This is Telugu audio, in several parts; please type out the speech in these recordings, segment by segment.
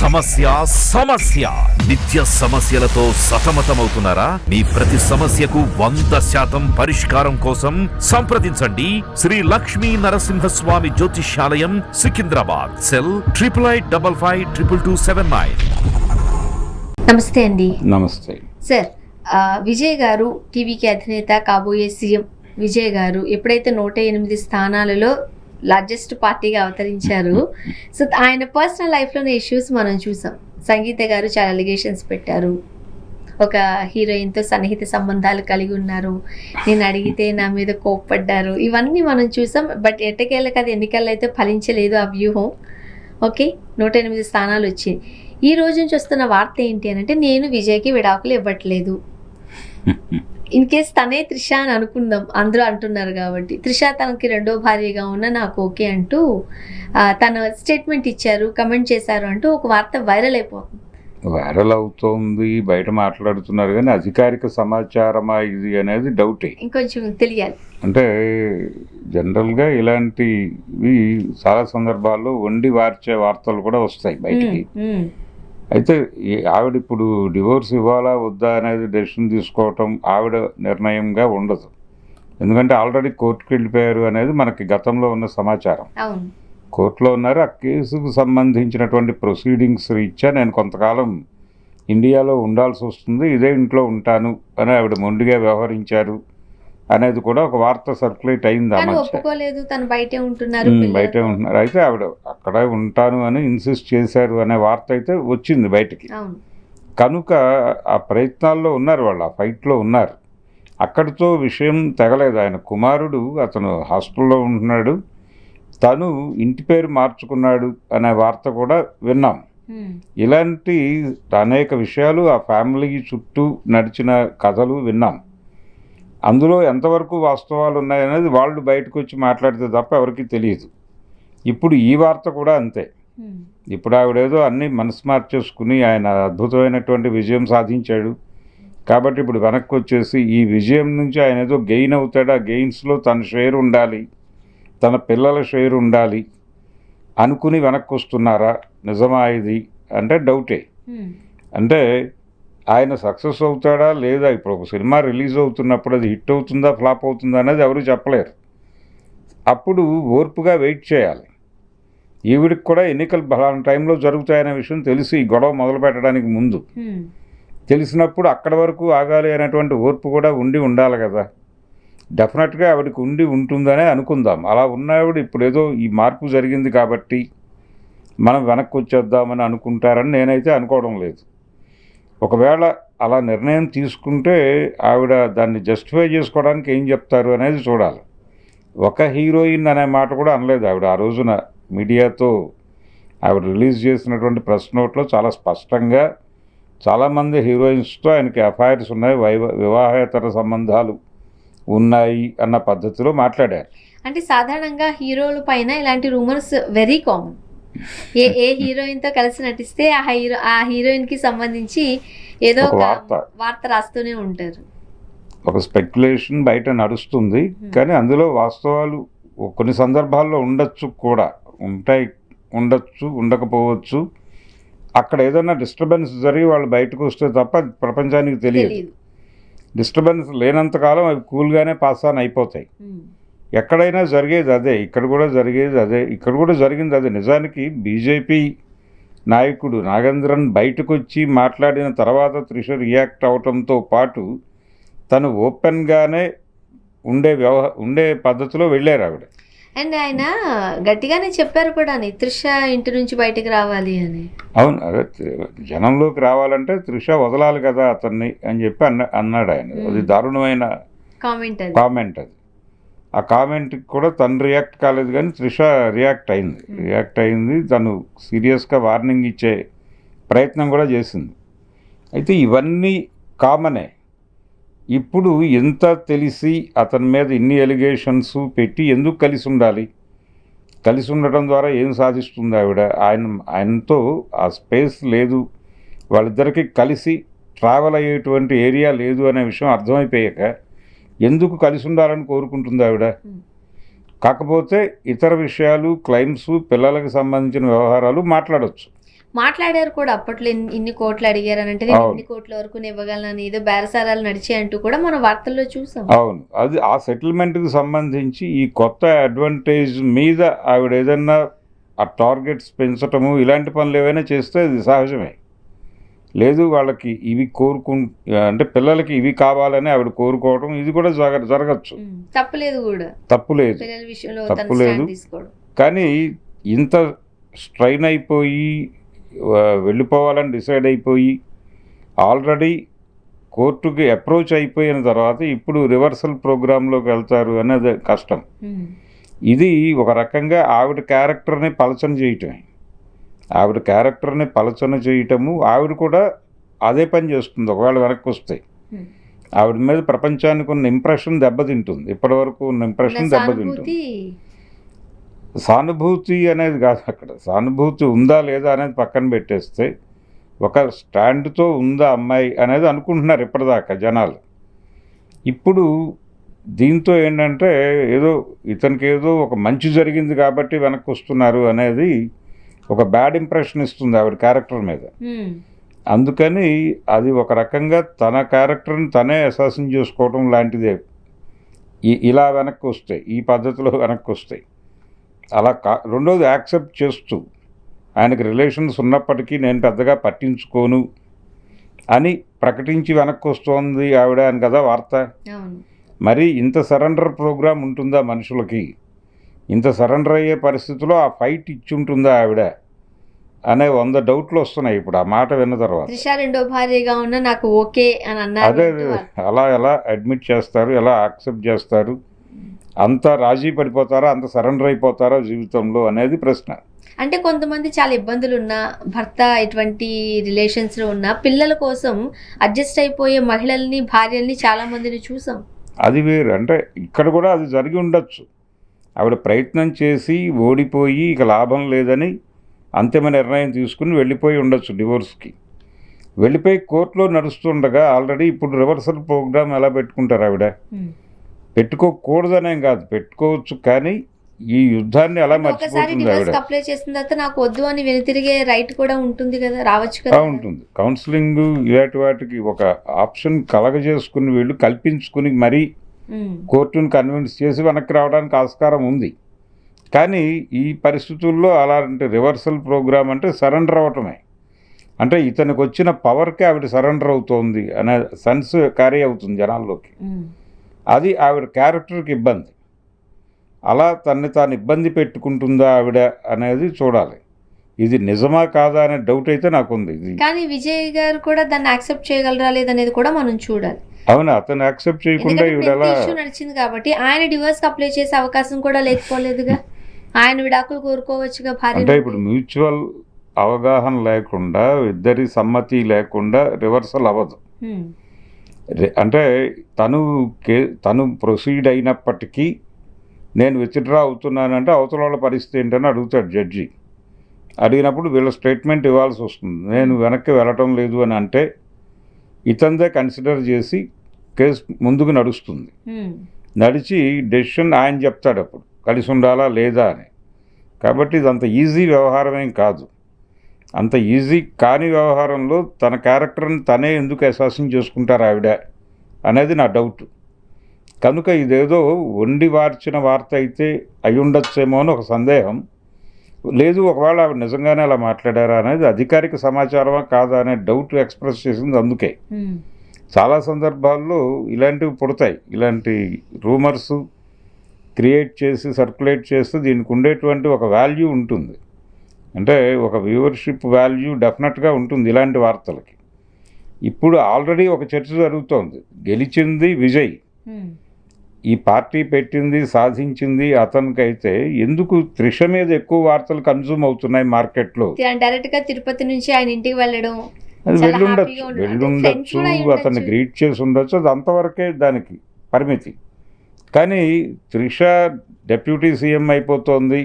సమస్య సమస్య నిత్య సమస్యలతో సతమతమవుతున్నారా? మీ ప్రతి సమస్యకు 100% పరిష్కారం కోసం సంప్రదించండి శ్రీ లక్ష్మీ నరసింహస్వామి జ్యోతిష్యాలయం, సికింద్రాబాద్. సెల్ 8855522279. నమస్తే అండి. నమస్తే సార్, విజయ్ గారు టీవీకి అధినేత, కాబోయే సీఎం విజయ్ గారు ఎప్పుడైతే 108 స్థానాలలో లార్జెస్ట్ పార్టీగా అవతరించారు, సో ఆయన పర్సనల్ లైఫ్లోని ఇష్యూస్ మనం చూసాం. సంగీత గారు చాలా అలిగేషన్స్ పెట్టారు, ఒక హీరోయిన్తో సన్నిహిత సంబంధాలు కలిగి ఉన్నారు, నేను అడిగితే నా మీద కోప్పడ్డారు, ఇవన్నీ మనం చూసాం. బట్ ఎట్టకేళ్ళకి అది ఎన్నికల్లో అయితే ఫలించలేదు ఆ వ్యూహం. ఓకే, 108 స్థానాలు వచ్చాయి. ఈ రోజు నుంచి వస్తున్న వార్త ఏంటి అని అంటే, నేను విజయ్కి విడాకులు ఇవ్వట్లేదు. ఇన్ కేస్ తనే త్రిష అని అనుకుందాం, అందరూ అంటున్నారు కాబట్టి, త్రిష తనకి రెండో భార్యగా ఉన్న నాకు ఓకే అంటూ తన స్టేట్మెంట్ ఇచ్చారు, కమెంట్ చేశారు అంటూ ఒక వార్త వైరల్ అయిపోతుంది. వైరల్ అవుతోంది, బయట మాట్లాడుతున్నారు, కానీ అధికారిక సమాచారమా ఇది అనేది డౌటే. ఇంకొంచెం తెలియాలి. అంటే జనరల్గా ఇలాంటివి చాలా సందర్భాల్లో వండి వార్చే వార్తలు కూడా వస్తాయి బయటికి. అయితే ఆవిడ ఇప్పుడు డివోర్స్ ఇవ్వాలా వద్దా అనేది డెసిషన్ తీసుకోవటం ఆవిడ నిర్ణయంగా ఉండదు. ఎందుకంటే ఆల్రెడీ కోర్టుకు వెళ్ళిపోయారు అనేది మనకి గతంలో ఉన్న సమాచారం. కోర్టులో ఉన్నారు. ఆ కేసుకు సంబంధించినటువంటి ప్రొసీడింగ్స్ రీత్యా నేను కొంతకాలం ఇండియాలో ఉండాల్సి వస్తుంది, ఇదే ఇంట్లో ఉంటాను అని ఆవిడ మొండిగా వ్యవహరించారు అనేది కూడా ఒక వార్త సర్క్యులేట్ అయింది. బయటే ఉంటున్నారు. అయితే ఆవిడ అక్కడే ఉంటాను అని ఇన్సిస్ట్ చేశారు అనే వార్త అయితే వచ్చింది బయటికి. కనుక ఆ ప్రయత్నాల్లో ఉన్నారు, వాళ్ళు ఆ ఫైట్లో ఉన్నారు. అక్కడితో విషయం తెగలేదు. ఆయన కుమారుడు, అతను హాస్టల్లో ఉంటున్నాడు, తను ఇంటి పేరు మార్చుకున్నాడు అనే వార్త కూడా విన్నాం. ఇలాంటి అనేక విషయాలు ఆ ఫ్యామిలీ చుట్టూ నడిచిన కథలు విన్నాం. అందులో ఎంతవరకు వాస్తవాలు ఉన్నాయనేది వాళ్ళు బయటకు వచ్చి మాట్లాడితే తప్ప ఎవరికి తెలియదు. ఇప్పుడు ఈ వార్త కూడా అంతే. ఇప్పుడు ఆవిడేదో అన్నీ మనసు మార్చేసుకుని ఆయన అద్భుతమైనటువంటి విజయం సాధించాడు కాబట్టి ఇప్పుడు వెనక్కి వచ్చేసి ఈ విజయం నుంచి ఆయన ఏదో గెయిన్ అవుతాడు, ఆ గెయిన్స్లో తన షేర్ ఉండాలి, తన పిల్లల షేర్ ఉండాలి అనుకుని వెనక్కి వస్తున్నారా? నిజమా ఇది అంటే డౌటే. అంటే ఆయన సక్సెస్ అవుతాడా లేదా? ఇప్పుడు ఒక సినిమా రిలీజ్ అవుతున్నప్పుడు అది హిట్ అవుతుందా ఫ్లాప్ అవుతుందా అనేది ఎవరు చెప్పలేరు. అప్పుడు ఓర్పుగా వెయిట్ చేయాలి. ఈవిడికి కూడా ఎన్నికలు బలాన టైంలో జరుగుతాయనే విషయం తెలిసి గొడవ మొదలు పెట్టడానికి ముందు తెలిసినప్పుడు అక్కడి వరకు ఆగాలి అనేటువంటి ఓర్పు కూడా ఉండాలి కదా. డెఫినెట్గా ఆవిడకి ఉంటుందనే అనుకుందాం. అలా ఉన్న ఆవిడ ఇప్పుడు ఏదో ఈ మార్పు జరిగింది కాబట్టి మనం వెనక్కి వచ్చేద్దామని అనుకుంటారని నేనైతే అనుకోవడం లేదు. ఒకవేళ అలా నిర్ణయం తీసుకుంటే ఆవిడ దాన్ని జస్టిఫై చేసుకోవడానికి ఏం చెప్తారు అనేది చూడాలి. ఒక హీరోయిన్ అనే మాట కూడా అనలేదు ఆవిడ. ఆ రోజున మీడియాతో ఆవిడ రిలీజ్ చేసినటువంటి ప్రెస్ నోట్లో చాలా స్పష్టంగా చాలామంది హీరోయిన్స్తో ఆయనకి అఫైర్స్ ఉన్నాయి, వివాహేతర సంబంధాలు ఉన్నాయి అన్న పద్ధతిలో మాట్లాడారు. అంటే సాధారణంగా హీరోల పైన ఇలాంటి రూమర్స్ వెరీ కామన్. ఏ హీరోయిన్తో కలిసి నటిస్తే ఆ హీరోయిన్కి సంబంధించి ఏదో ఒక వార్త రాస్తూనే ఉంటారు. ఒక స్పెక్యులేషన్ బయట నడుస్తుంది, కానీ అందులో వాస్తవాలు కొన్ని సందర్భాల్లో ఉండొచ్చు కూడా, ఉండొచ్చు ఉండకపోవచ్చు. అక్కడ ఏదైనా డిస్టర్బెన్స్ జరిగి వాళ్ళు బయటకు వస్తే తప్ప ప్రపంచానికి తెలియదు. డిస్టర్బెన్స్ లేనంతకాలం అవి కూల్గానే పాస్ ఆన్ అయిపోతాయి. ఎక్కడైనా జరిగేది అదే, ఇక్కడ కూడా జరిగేది అదే, ఇక్కడ కూడా జరిగింది అదే. నిజానికి బీజేపీ నాయకుడు నాగేంద్రన్ బయటకు వచ్చి మాట్లాడిన తర్వాత త్రిష రియాక్ట్ అవటంతో పాటు తను ఓపెన్గానే ఉండే పద్ధతిలో వెళ్ళారు ఆవిడ. అండ్ ఆయన గట్టిగానే చెప్పారు కూడా, త్రిష ఇంటి నుంచి బయటకు రావాలి అని. అవును, అదే జనంలోకి రావాలంటే త్రిష వదలాలి కదా అతన్ని అని చెప్పి అన్నాడు ఆయన. అది దారుణమైన కామెంట్ అది. ఆ కామెంట్కి కూడా తను రియాక్ట్ కాలేదు, కానీ త్రిష రియాక్ట్ అయింది. తను సీరియస్గా వార్నింగ్ ఇచ్చే ప్రయత్నం కూడా చేసింది. అయితే ఇవన్నీ కామనే. ఇప్పుడు ఎంత తెలిసి అతని మీద ఇన్ని ఎలిగేషన్స్ పెట్టి ఎందుకు కలిసి ఉండాలి? కలిసి ఉండటం ద్వారా ఏం సాధిస్తుంది ఆవిడ? ఆయనతో ఆ స్పేస్ లేదు, వాళ్ళిద్దరికీ కలిసి ట్రావెల్ అయ్యేటువంటి ఏరియా లేదు అనే విషయం అర్థమైపోయాక ఎందుకు కలిసి ఉండాలని కోరుకుంటుంది ఆవిడ? కాకపోతే ఇతర విషయాలు, క్లైమ్స్, పిల్లలకు సంబంధించిన వ్యవహారాలు మాట్లాడవచ్చు. మాట్లాడారు కూడా అప్పట్లో ఇన్ని కోట్లు అడిగారు అని అంటే నేను ఇన్ని కోట్ల వరకు ఇవ్వగలను ఏదో బేరసారాలు నడిచి అంటూ కూడా మనం వార్తల్లో చూసాం. అవును, అది ఆ సెటిల్మెంట్కి సంబంధించి ఈ కొత్త అడ్వాంటేజ్ మీద ఆవిడ ఏదన్నా ఆ టార్గెట్స్ పెంచటము ఇలాంటి పనులు ఏవైనా చేస్తే అది సహజమే. లేదు వాళ్ళకి ఇవి అంటే పిల్లలకి ఇవి కావాలని ఆవిడ కోరుకోవడం ఇది కూడా జరగచ్చు, తప్పులేదు కూడా, తప్పులేదు, పిల్లల విషయంలో తప్పులేదు. కానీ ఇంత స్ట్రైన్ అయిపోయి వెళ్ళిపోవాలని డిసైడ్ అయిపోయి ఆల్రెడీ కోర్టుకి అప్రోచ్ అయిపోయిన తర్వాత ఇప్పుడు రివర్సల్ ప్రోగ్రాంలోకి వెళ్తారు అనేది కష్టం. ఇది ఒక రకంగా ఆవిడ క్యారెక్టర్ని పలచన చేయటమే. ఆవిడ క్యారెక్టర్ని పలచన చేయటము, ఆవిడ కూడా అదే పని చేస్తుంది ఒకవేళ వెనక్కి వస్తే. ఆవిడ మీద ప్రపంచానికి ఉన్న ఇంప్రెషన్ దెబ్బతింటుంది, ఇప్పటి వరకు ఉన్న ఇంప్రెషన్ దెబ్బతింటుంది. సానుభూతి అనేది కాదు అక్కడ, సానుభూతి ఉందా లేదా అనేది పక్కన పెట్టేస్తే ఒక స్టాండ్తో ఉందా అమ్మాయి అనేది అనుకుంటున్నారు ఇప్పటిదాకా జనాలు. ఇప్పుడు దీంతో ఏంటంటే ఏదో ఇతనికి ఏదో ఒక మంచి జరిగింది కాబట్టి వెనక్కి వస్తున్నారు అనేది ఒక బ్యాడ్ ఇంప్రెషన్ ఇస్తుంది ఆవిడ క్యారెక్టర్ మీద. అందుకని అది ఒక రకంగా తన క్యారెక్టర్ని తనే అసాసిన్ చేసుకోవడం లాంటిదే. ఇలా వెనక్కి వస్తాయి, ఈ పద్ధతిలో వెనక్కి వస్తాయి. అలా రెండోది యాక్సెప్ట్ చేస్తూ ఆయనకి రిలేషన్స్ ఉన్నప్పటికీ నేను పెద్దగా పట్టించుకోను అని ప్రకటించి వెనక్కి వస్తోంది ఆవిడ అని కదా వార్త. మరి ఇంత సరెండర్ ప్రోగ్రాం ఉంటుందా మనుషులకి? ఇంత సరెండర్ అయ్యే పరిస్థితిలో ఆ ఫైట్ ఇచ్చి ఉంటుందా ఆవిడ అనే 100 డౌట్లు వస్తున్నాయి ఇప్పుడు ఆ మాట విన్న తర్వాత. అదే అలా ఎలా అడ్మిట్ చేస్తారు, ఎలా యాక్సెప్ట్ చేస్తారు? అంత రాజీ పడిపోతారా, అంత సరెండర్ అయిపోతారా జీవితంలో అనేది ప్రశ్న. అంటే కొంతమంది చాలా ఇబ్బందులు ఉన్నా, భర్త ఇటువంటి రిలేషన్స్లో ఉన్న పిల్లల కోసం అడ్జస్ట్ అయిపోయే మహిళల్ని, భార్యల్ని చాలా మందిని చూసాం. అది వేరు, అంటే ఇక్కడ కూడా అది జరిగి ఉండొచ్చు. ఆవిడ ప్రయత్నం చేసి ఓడిపోయి ఇక లాభం లేదని అంతిమ నిర్ణయం తీసుకుని వెళ్ళిపోయి ఉండొచ్చు డివోర్స్కి. వెళ్ళిపోయి కోర్టులో నడుస్తుండగా ఆల్రెడీ ఇప్పుడు రివర్సల్ ప్రోగ్రామ్ ఎలా పెట్టుకుంటారు ఆవిడ? పెట్టుకోకూడదనేం కాదు, పెట్టుకోవచ్చు, కానీ ఈ యుద్ధాన్ని అలా మర్చిపోతుంది ఆవిడ. అప్లై చేసిన తర్వాత నాకు వద్దు అని వెనుతిరిగే రైట్ కూడా ఉంటుంది కదా, రావచ్చు కదా. ఉంటుంది, కౌన్సిలింగ్ ఇలాంటి వాటికి ఒక ఆప్షన్ కలగజేసుకుని వీళ్ళు కల్పించుకుని మరీ కోర్టును కన్విన్స్ చేసి వెనక్కి రావడానికి ఆస్కారం ఉంది. కానీ ఈ పరిస్థితుల్లో అలాంటి రివర్సల్ ప్రోగ్రామ్ అంటే సరెండర్ అవ్వటమే. అంటే ఇతనికి వచ్చిన పవర్కి ఆవిడ సరెండర్ అవుతోంది అనే సెన్స్ క్యారీ అవుతుంది జనాల్లోకి. అది ఆవిడ క్యారెక్టర్కి ఇబ్బంది. అలా తన్ని తాను ఇబ్బంది పెట్టుకుంటుందా ఆవిడ అనేది చూడాలి. ఇది నిజమా కాదా అనే డౌట్ అయితే నాకుంది. కానీ విజయ్ గారు కూడా దాన్ని యాక్సెప్ట్ చేయగలరా లేదనేది కూడా మనం చూడాలి. అవును, అతను యాక్సెప్ట్ చేయకుండా నడిచింది కాబట్టి ఆయన డివోర్స్ అప్లై చేసే అవకాశం కూడా లేకపోలేదుగా. ఆయన విడాకులు కోరుకోవచ్చుగా భార్య. అంటే ఇప్పుడు మ్యూచువల్ అవగాహన లేకుండా, ఇద్దరి సమ్మతి లేకుండా రివర్సల్ అవ్వదు. అంటే తను ప్రొసీడ్ అయినప్పటికీ నేను విత్డ్రా అవుతున్నానంటే అవతల వాళ్ళ పరిస్థితి ఏంటని అడుగుతాడు జడ్జి. అడిగినప్పుడు వీళ్ళ స్టేట్మెంట్ ఇవ్వాల్సి వస్తుంది. నేను వెనక్కి వెళ్ళటం లేదు అని అంటే ఇతందే కన్సిడర్ చేసి కేసు ముందుకు నడుస్తుంది. నడిచి డెసిషన్ ఆయన చెప్తాడు అప్పుడు కలిసి ఉండాలా లేదా అని. కాబట్టి ఇది అంత ఈజీ వ్యవహారమేం కాదు. అంత ఈజీ కాని వ్యవహారంలో తన క్యారెక్టర్ని తనే ఎందుకు అసాసిన్ చేసుకుంటారు ఆవిడ అనేది నా డౌట్. కనుక ఇదేదో వండి వార్చిన వార్త అయితే అయి ఉండొచ్చేమో అని ఒక సందేహం. లేదు, ఒకవేళ ఆవిడ నిజంగానే అలా మాట్లాడారా అనేది అధికారిక సమాచారమా కాదా అనే డౌట్ ఎక్స్ప్రెస్ చేసింది. అందుకే చాలా సందర్భాల్లో ఇలాంటివి పుడతాయి. ఇలాంటి రూమర్స్ క్రియేట్ చేసి సర్క్యులేట్ చేస్తే దీనికి ఉండేటువంటి ఒక వాల్యూ ఉంటుంది. అంటే ఒక వ్యూవర్షిప్ వాల్యూ డెఫినెట్గా ఉంటుంది ఇలాంటి వార్తలకి. ఇప్పుడు ఆల్రెడీ ఒక చర్చ జరుగుతోంది. గెలిచింది విజయ్, ఈ పార్టీ పెట్టింది సాధించింది అతనికైతే ఎందుకు త్రిష మీద ఎక్కువ వార్తలు కన్జ్యూమ్ అవుతున్నాయి మార్కెట్లో. డైరెక్ట్గా తిరుపతి నుంచి ఆయన ఇంటికి వెళ్ళడం, అది వెళ్ళుండొచ్చు, అతన్ని గ్రీట్ చేసి ఉండొచ్చు, అది అంతవరకే దానికి పరిమితి. కానీ త్రిష డెప్యూటీ సీఎం అయిపోతుంది.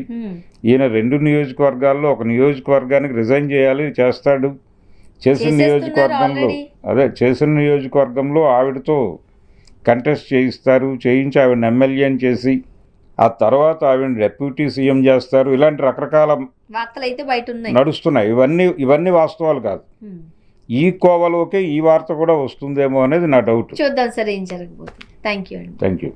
ఈయన 2 నియోజకవర్గాల్లో ఒక నియోజకవర్గానికి రిజైన్ చేయాలి, చేస్తాడు. చేసిన నియోజకవర్గంలో ఆవిడతో కంటెస్ట్ చేయిస్తారు, చేయించి ఆవిడని ఎమ్మెల్యేని చేసి ఆ తర్వాత ఆవిడ డెప్యూటీ సీఎం చేస్తారు, ఇలాంటి రకరకాల వార్తలు అయితే బయట ఉన్నాయి, నడుస్తున్నాయి. ఇవన్నీ వాస్తవాలు కాదు. ఈ కోవలోకే ఈ వార్త కూడా వస్తుందేమో అనేది నా డౌట్. చూద్దాం సార్ ఏం జరగబోతుంది. థ్యాంక్ యూ అండి. Thank you.